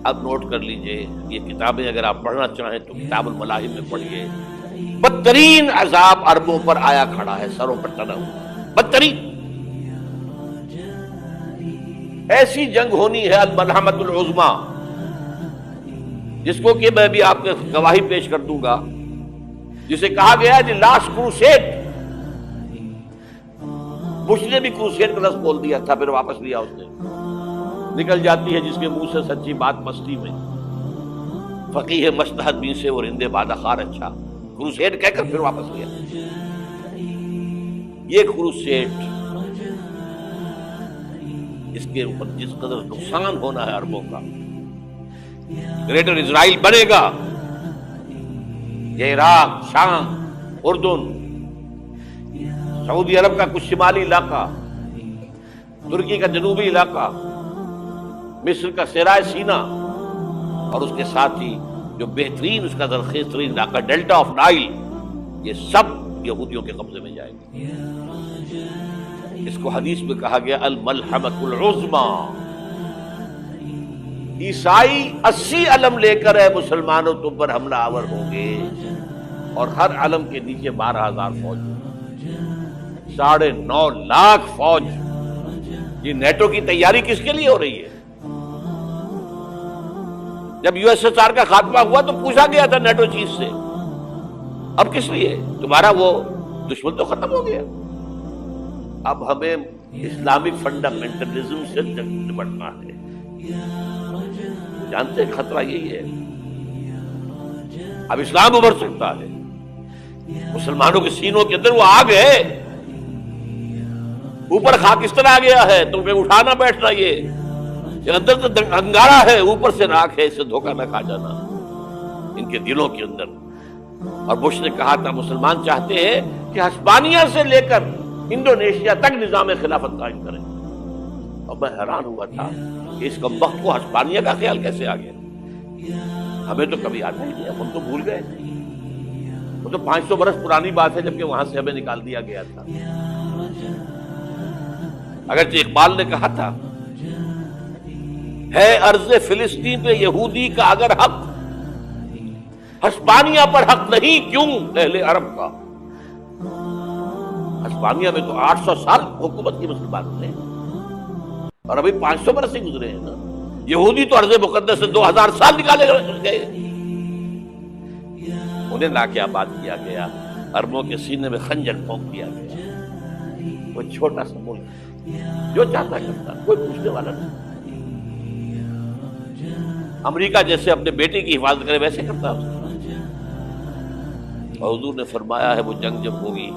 اب نوٹ کر لیجئے، یہ کتابیں اگر آپ پڑھنا چاہیں تو کتاب الملاحم میں پڑھیے۔ بدترین عذاب عربوں پر آیا کھڑا ہے، سروں پر ٹنا ہوا، بدترین۔ ایسی جنگ ہونی ہے الملحمۃ العظمیٰ، جس کو کہ میں بھی آپ کے گواہی پیش کر دوں گا، جسے کہا گیا ہے دی لاسٹ کروسیڈ۔ بش نے بھی کروسیڈ کا لفظ بول دیا تھا، پھر واپس لیا اس نے۔ نکل جاتی ہے جس کے منہ سے سچی بات مستی میں، فقیہ مجتہد بین سے اور رندے بادہ خار اچھا، کروسیڈ کہہ کر پھر واپس لیا۔ یہ کروسیڈ، اس کے اوپر جس قدر نقصان ہونا ہے عربوں کا، گریٹر اسرائیل بنے گا، یہ عراق، شام، اردن، سعودی عرب کا کچھ شمالی علاقہ، ترکی کا جنوبی علاقہ، مصر کا صحرائے سینا، اور اس کے ساتھ ہی جو بہترین اس کا زرخیز ترین علاقہ ڈیلٹا آف نائل، یہ سب یہودیوں کے قبضے میں جائے گا۔ اس کو حدیث میں کہا گیا الملحمۃ العظمیٰ۔ عیسائی 80 علم لے کر ہے مسلمانوں تم پر حملہ آور ہوں گے، اور ہر علم کے نیچے 12,000 فوج، 9.5 لاکھ فوج۔ یہ نیٹو کی تیاری کس کے لیے ہو رہی ہے؟ جب یو ایس ایس آر کا خاتمہ ہوا تو پوچھا گیا تھا نیٹو چیف سے، اب کس لیے؟ تمہارا وہ دشمن تو ختم ہو گیا، اب ہمیں اسلامک فنڈامنٹلزم سے نمٹنا ہے۔ جانتے ہیں خطرہ یہی ہے، اب اسلام ابھر سکتا ہے، مسلمانوں کے سینوں کے اندر وہ آگ ہے، اوپر خاکستر آ گیا ہے، تمہیں اٹھانا بیٹھنا، یہ اندر تو انگارہ ہے، اوپر سے راکھ ہے، اسے دھوکہ نہ کھا جانا ان کے دلوں کے اندر۔ اور بش نے کہا تھا مسلمان چاہتے ہیں کہ ہسپانیہ سے لے کر انڈونیشیا تک نظام خلافت قائم کریں، اور میں حیران ہوا تھا کہ اس کمبخت کو ہسپانیہ کا خیال کیسے آ گیا؟ ہمیں تو کبھی آتا ہی نہیں، ہم تو بھول گئے، وہ تو 500 برس پرانی بات ہے، جبکہ وہاں سے ہمیں نکال دیا گیا تھا۔ اگرچہ اقبال نے کہا تھا ہے ارض فلسطین پہ یہودی کا اگر حق، ہسپانیہ پر حق نہیں کیوں اہل عرب کا؟ ہسپانیہ میں تو 800 سال حکومت کی مسلمانوں نے، اور ابھی 500 برس سے گزرے ہیں نا۔ یہودی تو ارض مقدس سے 2000 سال نکالے گئے، انہیں لا کے آباد کیا گیا، عربوں کے سینے میں خنجر پھونک دیا گیا۔ وہ چھوٹا سا ملک جو چاہتا کرتا، کوئی پوچھنے والا نہیں۔ امریکہ جیسے اپنے بیٹے کی حفاظت کرے ویسے کرتا ہے، اور حضور نے فرمایا ہے وہ جنگ جب ہوگی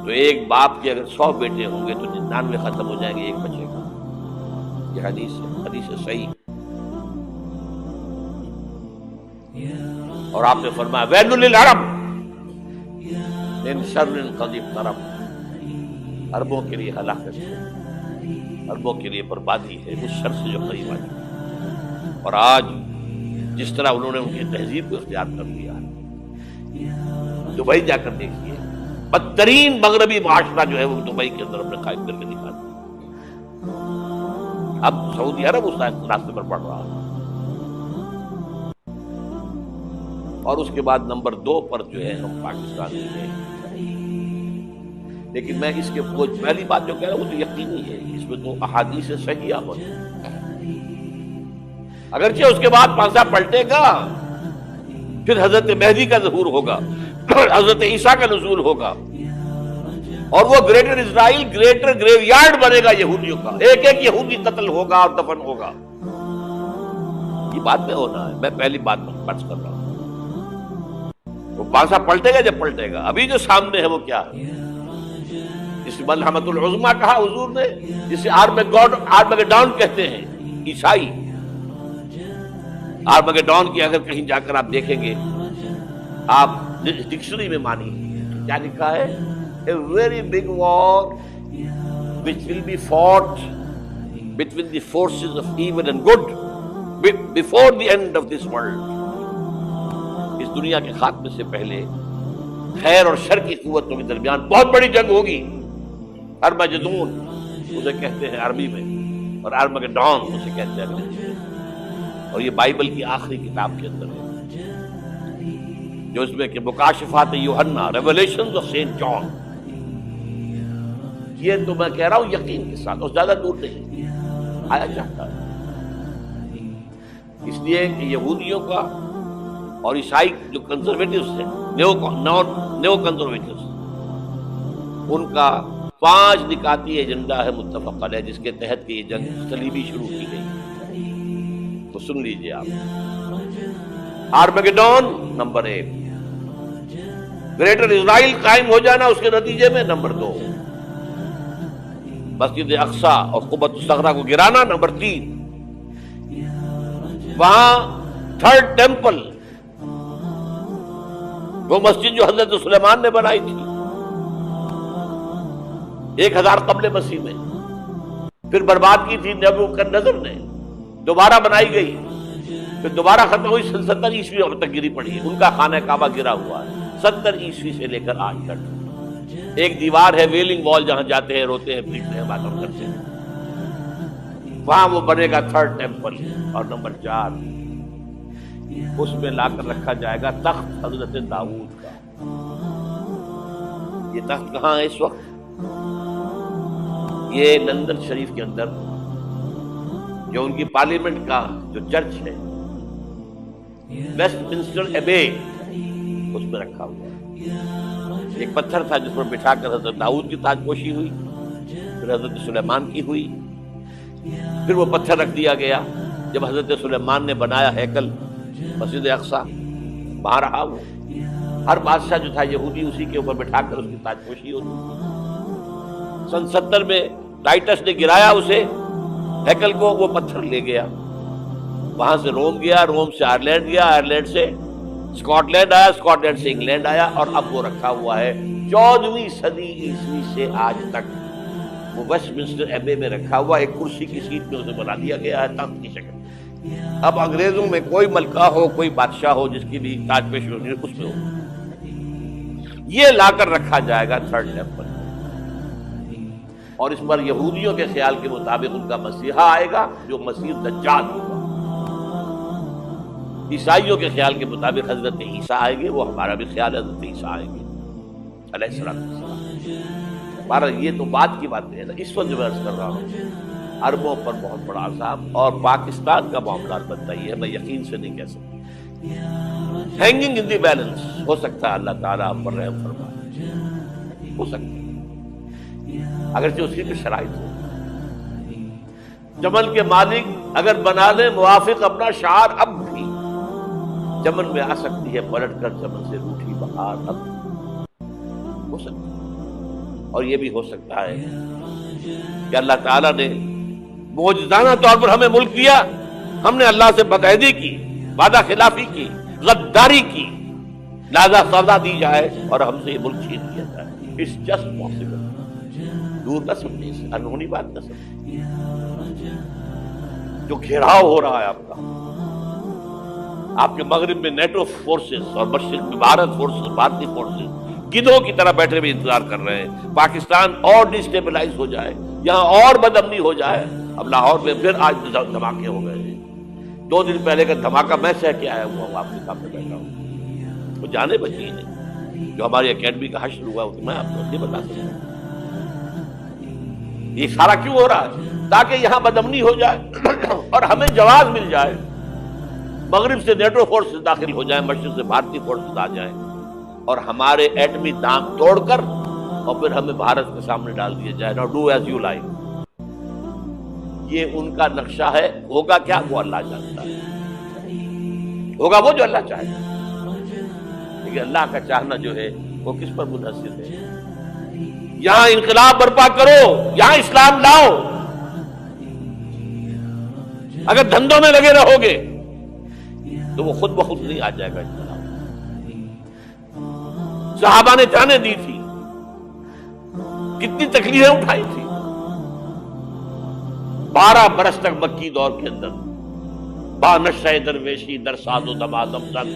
تو ایک باپ کے اگر 100 بیٹے ہوں گے تو 99 ختم ہو جائیں گے، ایک بچے گا۔ یہ حدیث ہے، حدیث ہے صحیح۔ اور آپ نے فرمایا ویل للعرب من شر قد اقترب، عربوں کے لیے ہلاکت ہے، عربوں کے لیے بربادی ہے اس شر سے جو قریب آئی۔ اور آج جس طرح انہوں نے ان کی تہذیب کو اختیار کر لیا، دبئی جا کر دیکھیے، بدترین مغربی معاشرہ جو ہے وہ دبئی کے اندر ہم نے قائم کر کے دکھا دیا۔ اب سعودی عرب اس راستے پر بڑھ رہا ہے، اور اس کے بعد نمبر 2 پر جو ہے ہم پاکستان ہیں۔ لیکن میں اس کے وہ پہلی بات جو کہہ رہا ہوں وہ تو یقینی ہے، اس میں تو احادیث صحیحہ موجود ہے۔ اگرچہ اس کے بعد پانسا پلٹے گا، پھر حضرت مہدی کا ظہور ہوگا، حضرت عیسیٰ کا نزول ہوگا، اور وہ گریٹر اسرائیل گریٹر گریو یارڈ بنے گا یہودیوں کا، ایک ایک یہودی قتل ہوگا اور دفن ہوگا۔ یہ بات میں ہونا ہے، میں پہلی بات فرض کر رہا ہوں۔ وہ پانسا پلٹے گا جب پلٹے گا، ابھی جو سامنے ہے وہ کیا ہے؟ اس ملحمۃ العظمیٰ کہا حضور نے، جسے آرمگیڈون کہتے ہیں عیسائی۔ آرمگیڈون کی اگر کہیں جا کر آپ دیکھیں گے، آپ ڈکشنری میں مانی کیا لکھا ہے؟ A very big war which will be fought between the forces of evil and good before the end of this world۔ اس دنیا کے خاتمے سے پہلے خیر اور شر کی قوتوں کے درمیان بہت بڑی جنگ ہوگی۔ ارمجدون اسے کہتے ہیں عربی میں، اور آرمگیڈون اسے کہتے ہیں انگریزی میں۔ اور یہ بائبل کی آخری کتاب کے اندر ہے، جو اس میں کہ مکاشفات یوحنا، ریولیشنز آف سینٹ جان، یہ تو میں کہہ رہا ہوں یقین کے ساتھ، اور زیادہ دور نہیں آیا چاہتا ہے، اس لیے کہ یہودیوں کا اور عیسائی جو کنزرویٹوز ہیں، نیو کنزرویٹوز، ان کا 5 نکاتی ایجنڈا ہے متفق علیہ، جس کے تحت کہ یہ جنگ صلیبی شروع کی گئی۔ تو سن لیجئے آپ، آرمیگیڈون نمبر 1، گریٹر اسرائیل قائم ہو جانا اس کے نتیجے میں نمبر 2، مسجد اقصی اور قبۃ الصخرہ کو گرانا نمبر 3، وہاں 3rd ٹیمپل، وہ مسجد جو حضرت سلیمان نے بنائی تھی 1000 قبل مسیح میں، پھر برباد کی تھی نبوکدنضر نے، دوبارہ بنائی گئی، پھر دوبارہ ختم ہوئی 70 عیسوی تک گری پڑی ہے، ان کا خانہ کعبہ گرا ہوا ہے 70 عیسوی سے لے کر آج تک۔ ایک دیوار ہے ویلنگ وال، جہاں جاتے ہیں، روتے ہیں، پیٹتے ہیں، باتیں کرتے ہیں، وہاں وہ بنے گا 3rd ٹیمپل۔ اور نمبر 4، اس میں لا کر رکھا جائے گا تخت حضرت داؤد کا۔ یہ تخت کہاں ہے اس وقت؟ یہ لندن شریف کے اندر، جو ان کی پارلیمنٹ کا جو چرچ ہے، ویسٹ منسٹر ایبے، اس میں رکھا ہوا ہے۔ ایک پتھر تھا جس پر بٹھا کر حضرت داؤد کی تاج پوشی ہوئی، پھر حضرت سلیمان کی ہوئی، پھر وہ پتھر رکھ دیا گیا جب حضرت سلیمان نے بنایا ہیکل مسجد اقصی، وہاں رہا وہ۔ ہر بادشاہ جو تھا یہودی اسی کے اوپر بٹھا کر اس کی تاج پوشی ہوتی۔ سن 70 میں ٹائٹس نے گرایا اسے، ہیکل کو، وہ پتھر لے گیا، وہاں سے روم گیا، روم سے آئرلینڈ گیا، آئرلینڈ سے اسکاٹ لینڈ آیا، اسکاٹ لینڈ سے انگلینڈ آیا، اور اب وہ رکھا ہوا ہے 14ویں صدی عیسوی سے آج تک۔ وہ ویسٹ منسٹر ایبے میں رکھا ہوا، ایک کرسی کی سیٹ میں اسے بنا دیا گیا ہے تخت کی شکل۔ اب انگریزوں میں کوئی ملکہ ہو، کوئی بادشاہ ہو جس کی بھی تاج پوشی ہونی ہے، اس میں ہو، یہ لا کر رکھا جائے گا 3rd ٹیمپل۔ اور اس پر یہودیوں کے خیال کے مطابق ان کا مسیحا آئے گا جو مسیح دجال ہوگا، عیسائیوں کے خیال کے مطابق حضرت عیسیٰ آئیں گے، وہ ہمارا بھی خیال ہے حضرت عیسیٰ آئیں گے علیہ السلام۔ ہمارا یہ تو بعد کی باتیں ہیں نا، اس وقت جو میں عرض کر رہا ہوں عربوں پر بہت بڑا عذاب، اور پاکستان کا معاملات بنتا ہی ہے، میں یقین سے نہیں کہہ سکتا، ہینگنگ ان دی بیلنس، ہو سکتا ہے اللہ تعالیٰ ہم پر رحم فرمائے، ہو سکتا ہے، اگرچہ اس کی بھی شرائط ہو۔ چمن کے مالک اگر بنا لیں موافق اپنا شعار، اب بھی چمن میں آ سکتی ہے پلٹ کر چمن سے روٹھی بہار، اب ہو سکتا ہے۔ اور یہ بھی ہو سکتا ہے کہ اللہ تعالیٰ نے معجزانہ طور پر ہمیں ملک دیا، ہم نے اللہ سے بدعہدی کی، وعدہ خلافی کی، غداری کی، لہذا سزا دی جائے اور ہم سے یہ ملک چھین لیا جائے۔ اٹس جسٹ پاسبل، دور نہ سمجھے، اسے انہونی بات نہ سمجھے۔ جو گھیراؤ ہو رہا ہے آپ کا، آپ کے مغرب میں نیٹو فورسز اور مشرق میں بھارت فورسز، بھارتی فورسز گدھوں کی طرح بیٹھے ہوئے انتظار کر رہے ہیں پاکستان اور ڈسٹیبلائز ہو جائے، یہاں اور بدامنی ہو جائے۔ اب لاہور میں پھر آج دھماکے ہو گئے ہیں، 2 دن پہلے کا دھماکہ میں سہ کے آیا ہوا ہوں، آپ کے سامنے بیٹھا ہوں، وہ جانے بچی نہیں، جو ہماری اکیڈمی کا حشر ہوا تو میں آپ کو نہیں بتا سکتا۔ یہ سارا کیوں ہو رہا ہے؟ تاکہ یہاں بدامنی ہو جائے اور ہمیں جواز مل جائے، مغرب سے نیٹو فورسز داخل ہو جائیں، مشرق سے بھارتی فورسز آ جائیں، اور ہمارے ایٹمی دام توڑ کر اور پھر ہمیں بھارت کے سامنے ڈال دیا جائے۔ نا ڈو ایز یو لائک، یہ ان کا نقشہ ہے۔ ہوگا کیا وہ اللہ جانتا ہے، ہوگا وہ جو اللہ چاہے، لیکن اللہ کا چاہنا جو ہے وہ کس پر منحصر ہے؟ یہاں انقلاب برپا کرو، یہاں اسلام لاؤ، اگر دھندوں میں لگے رہو گے تو وہ خود بخود نہیں آ جائے گا انقلاب۔ صحابہ نے جانیں دی تھی، کتنی تکلیفیں اٹھائی تھی، 12 برس تک مکی دور کے اندر بانشہ درویشی در ساد و دمادم سن،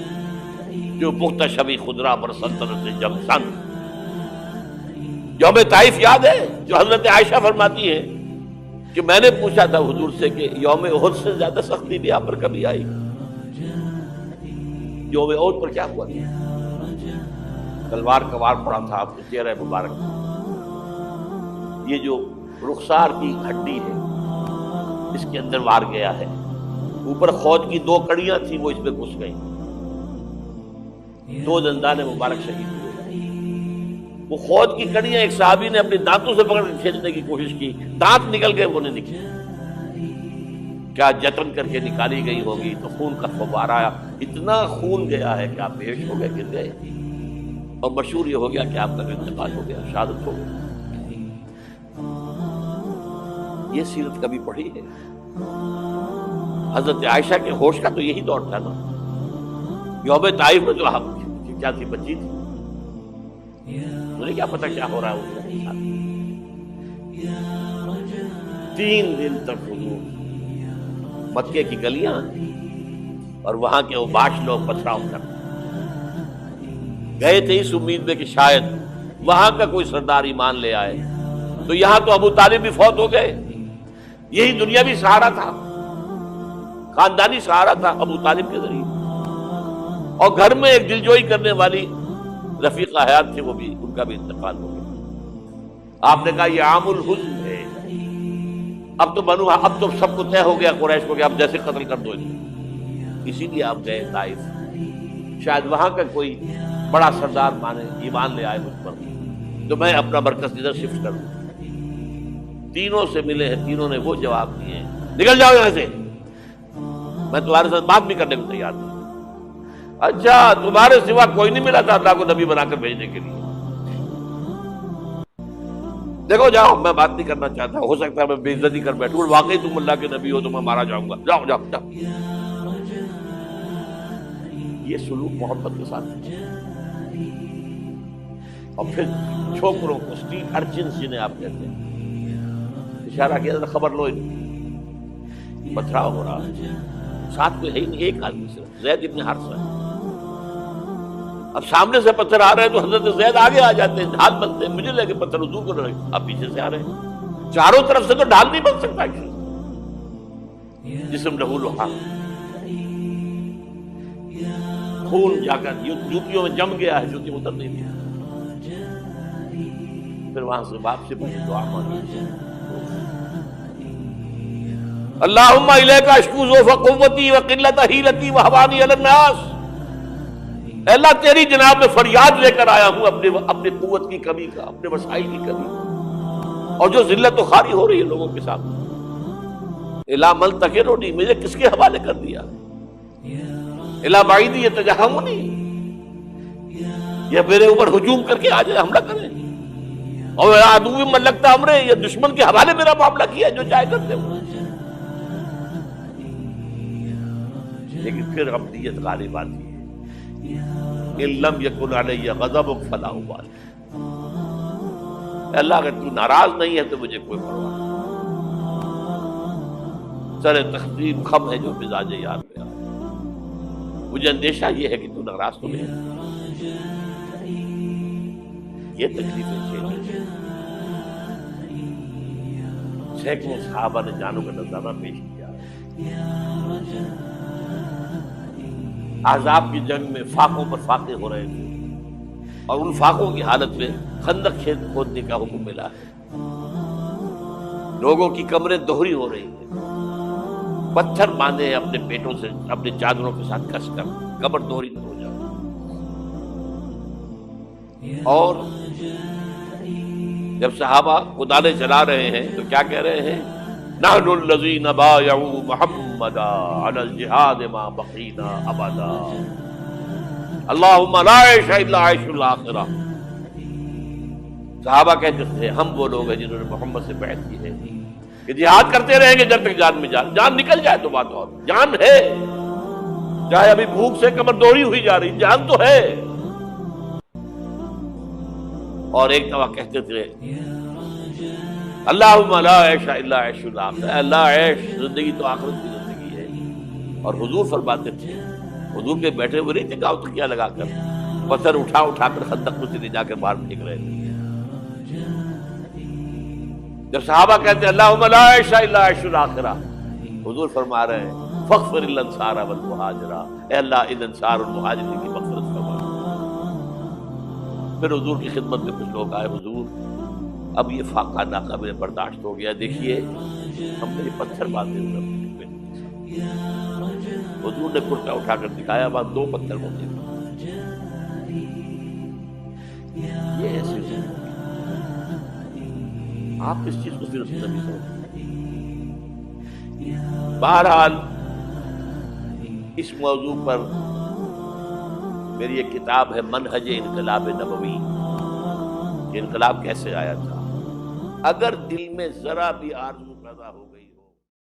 جو پختہ شبی خدرا پر سلطنت جم سن۔ یوم طائف یاد ہے جو حضرت عائشہ فرماتی ہے کہ کہ میں نے پوچھا تھا حضور سے کہ یوم احد سے زیادہ سختی بھی آپ پر کبھی آئی؟ یوم احد پر کیا ہوا تھا؟ تلوار کا وار پڑا تھا آپ کے چہرہ مبارک، یہ جو رخسار کی ہڈی ہے اس کے اندر وار گیا ہے، اوپر خود کی 2 کڑیاں تھیں وہ اس میں گھس گئیں، 2 دندان مبارک شہید ہوئے۔ وہ خود کی کڑیاں ایک صحابی نے اپنے دانتوں سے پکڑ کے کھینچنے کی کوشش کی، دانت نکل گئے، وہ نہیں نکلے، کیا جتن کر کے نکالی گئی ہوگی تو خون کا فوارہ آیا، اتنا خون گیا ہے کہ آپ بے ہوش ہو گئے، گر گئے، اور مشہور یہ ہو گیا کہ آپ کا انتقال ہو گیا، شہادت ہو گئی۔ یہ سیرت کبھی پڑھی ہے؟ حضرت عائشہ کے ہوش کا تو یہی دور تھا نا، یوم طائف میں جو کیا تھی، بچی تھی، مجھے کیا پتا کیا ہو رہا ہے اس کے ساتھ۔ 3 دن تک حضور مکے کی گلیاں اور وہاں کے اوباش لوگ پتھراؤ کر گئے تھے اس امید میں کہ شاید وہاں کا کوئی سردار ایمان لے آئے، تو یہاں تو ابو طالب بھی فوت ہو گئے، یہی دنیاوی سہارا تھا، خاندانی سہارا تھا ابو طالب کے ذریعے، اور گھر میں ایک دلجوئی کرنے والی رفیقہ حیات تھی، وہ بھی، ان کا بھی انتقال ہو گیا۔ آپ نے کہا یہ عام الحزن ہے، اب تو سب کو طے ہو گیا قریش کو کہ اب جیسے قتل کر دو، اسی لیے آپ گئے طائف، شاید وہاں کا کوئی بڑا سردار مانے ایمان لے آئے مجھ پر، تو میں اپنا مرکز ادھر شفٹ کروں۔ تینوں سے ملے ہیں، تینوں نے وہ جواب دیے، نکل جاؤ یہاں سے، میں تمہارے ساتھ بات بھی کرنے کو تیار نہیں۔ اچھا، تمہارے سوا کوئی نہیں ملا تھا اللہ کو نبی بنا کر بھیجنے کے لیے؟ دیکھو جاؤ، میں بات نہیں کرنا چاہتا، ہو سکتا ہے میں بے عزتی کر بیٹھوں، واقعی تم اللہ کے نبی ہو تو میں مارا جاؤں گا، جاؤ جاؤ جاؤ۔ یہ سلوک محبت کے ساتھ ہے۔ اور پھر چھوکروں کو، اسٹریٹ ارچنز جنہیں آپ کہتے ہیں، اشارہ کیا، خبر لو، پتھراؤ ہو رہا ہے، ساتھ کوئی ہے ہی نہیں، ایک آدمی صرف زید ابن حارثہ۔ اب سامنے سے پتھر آ رہے ہیں تو حضرت زید آگے آ جاتے ہیں، ڈھال بنتے ہیں، مجھے لگے پتھر حضور کو رہے، اب پیچھے سے آ رہے ہیں، چاروں طرف سے تو ڈھال نہیں بن سکتا، جسم لہو لہا، خون جا کر جوتیوں میں جم گیا ہے، جوتی اتر نہیں دیا۔ پھر وہاں سے واپسی پر دعا مانگی، اللہم الیک اشکو ضعف قوتی وقلت حیلتی وہوانی علی الناس، اے اللہ تیری جناب میں فریاد لے کر آیا ہوں اپنے قوت کی کمی کا، اپنے وسائل کی کمی، اور جو ذلت و خواری ہو رہی ہے لوگوں کے ساتھ، الا ملتقرنی، مجھے کس کے حوالے کر دیا، الا بعیدی یتجہمنی، یہ میرے اوپر ہجوم کر کے آ جائے، حملہ کرے، اور عدو من لگتا امرے، یہ دشمن کے حوالے میرا معاملہ کیا، جو چاہے کرتے ہو۔ لیکن پھر عبدیت غالب آتی ہے، ان لم یکن علی غضبک فلا ابالی، اللہ اگر تو ناراض نہیں ہے تو مجھے کوئی پرواہ نہیں، سر تخدیر خم ہے جو مزاج یار میں، مجھے اندیشہ یہ ہے کہ تو ناراض تو نہیں۔ یہ تکلیفیں جھیلی، سینکڑوں صحابہ نے جانوں کا نذرانہ پیش کیا، احزاب کی جنگ میں فاقوں پر فاقے ہو رہے تھے، اور ان فاقوں کی حالت میں خندق کھودنے کا حکم ملا ہے، لوگوں کی کمریں دوہری ہو رہی ہیں، پتھر باندھے ہیں اپنے پیٹوں سے، اپنے چادروں کے ساتھ کس کر کمر دوہری نہ ہو جائے، اور جب صحابہ کدالیں چلا رہے ہیں تو کیا کہہ رہے ہیں، نحن الذین بایعوا محمدا علی الجہاد ما بقینا ابدا، اللہم لا عیش الا عیش الاخرہ۔ صحابہ کہتے تھے ہم وہ لوگ ہیں جنہوں نے محمد سے بیعت کی ہے کہ جہاد کرتے رہیں گے جب تک جان میں جان نکل جائے تو بات اور، جان ہے، چاہے ابھی بھوک سے کمر دوڑی ہوئی جا رہی، جان تو ہے۔ اور ایک دفعہ کہتے تھے اللہم لا عیش الا عیش الاخرہ، اللہ عیش، زندگی تو آخرت کی زندگی ہے۔ اور حضور فرماتے تھے، حضور کے بیٹھے ہوئے نہیں تھے گاؤں تک کیا لگا کر، پتھر اٹھا اٹھا کر خندق میں سے لے جا کر باہر پھینک رہے تھے۔ جب صحابہ کہتے ہیں اللہم لا عیش الا عیش الآخرہ، حضور فرما رہے ہیں فاغفر للانصار والمہاجرہ، اے اللہ ان انصار اور مہاجرین کی مغفرت فرما۔ پھر حضور کی خدمت میں کچھ لوگ آئے، حضور اب یہ فاقہ ناقابل برداشت ہو گیا، دیکھیے ہم نے یہ پتھر باندھے ہوئے ہیں۔ حضور نے کرتا اٹھا کر دکھایا، وہاں 2 پتھر موجود تھے۔ یہ ایسے آپ اس چیز کو صرف نہیں سمجھتے۔ بہرحال اس موضوع پر میری ایک کتاب ہے منہج انقلاب نبوی، کہ انقلاب کیسے آیا تھا۔ اگر دل میں ذرا بھی آرزو پیدا ہو گئی